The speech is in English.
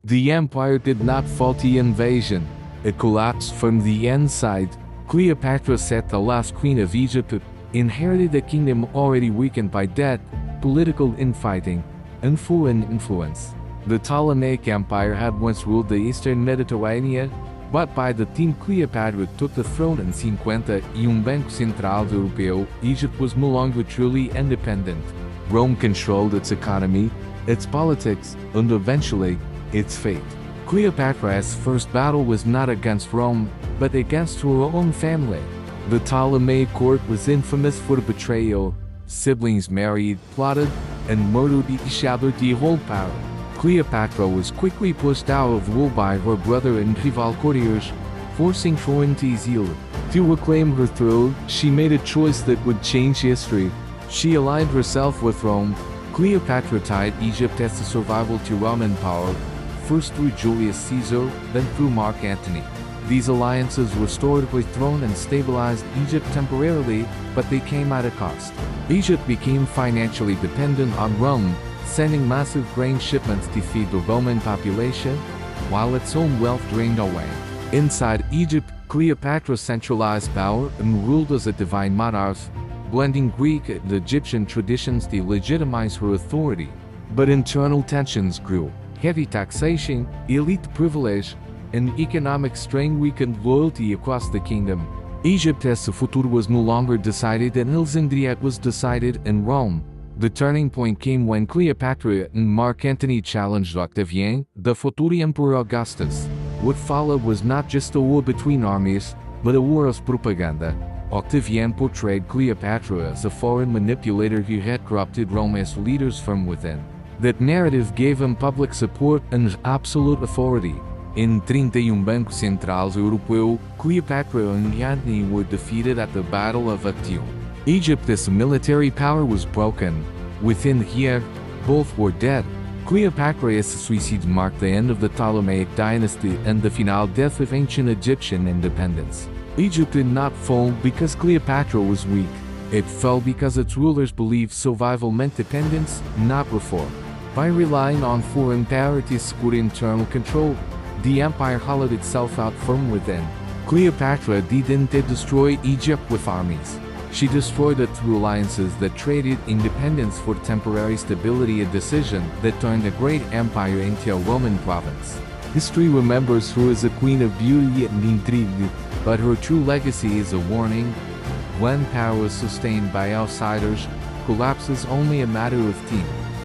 The empire did not fault the invasion. It collapsed from the inside. Cleopatra VII, the last queen of Egypt, inherited a kingdom already weakened by debt, political infighting, and foreign influence. The Ptolemaic Empire had once ruled the eastern Mediterranean, but by the time Cleopatra took the throne in 50 e Banco Central Europeu, Egypt was no longer truly independent. Rome controlled its economy, its politics, and eventually, its fate. Cleopatra's first battle was not against Rome, but against her own family. The Ptolemaic court was infamous for betrayal. Siblings married, plotted, and murdered each other to hold power. Cleopatra was quickly pushed out of rule by her brother and rival courtiers, forcing her into exile. To reclaim her throne, she made a choice that would change history. She aligned herself with Rome. Cleopatra tied Egypt as a survival to Roman power, first through Julius Caesar, then through Mark Antony. These alliances restored her throne and stabilized Egypt temporarily, but they came at a cost. Egypt became financially dependent on Rome, sending massive grain shipments to feed the Roman population, while its own wealth drained away. Inside Egypt, Cleopatra centralized power and ruled as a divine monarch, blending Greek and Egyptian traditions to legitimize her authority. But internal tensions grew. Heavy taxation, elite privilege, and economic strain weakened loyalty across the kingdom. Egypt's future was no longer decided in Alexandria, it was decided in Rome. The turning point came when Cleopatra and Mark Antony challenged Octavian, the future Emperor Augustus. What followed was not just a war between armies, but a war of propaganda. Octavian portrayed Cleopatra as a foreign manipulator who had corrupted Rome's leaders from within. That narrative gave him public support and absolute authority. In 31 Banco Central Europeu, Cleopatra and Antony were defeated at the Battle of Actium. Egypt's military power was broken. Within a year, both were dead. Cleopatra's suicide marked the end of the Ptolemaic dynasty and the final death of ancient Egyptian independence. Egypt did not fall because Cleopatra was weak. It fell because its rulers believed survival meant dependence, not reform. By relying on foreign power to secure internal control, the empire hollowed itself out from within. Cleopatra didn't destroy Egypt with armies. She destroyed it through alliances that traded independence for temporary stability, a decision that turned a great empire into a Roman province. History remembers her as a queen of beauty and intrigue, but her true legacy is a warning. When power is sustained by outsiders, collapse is only a matter of time.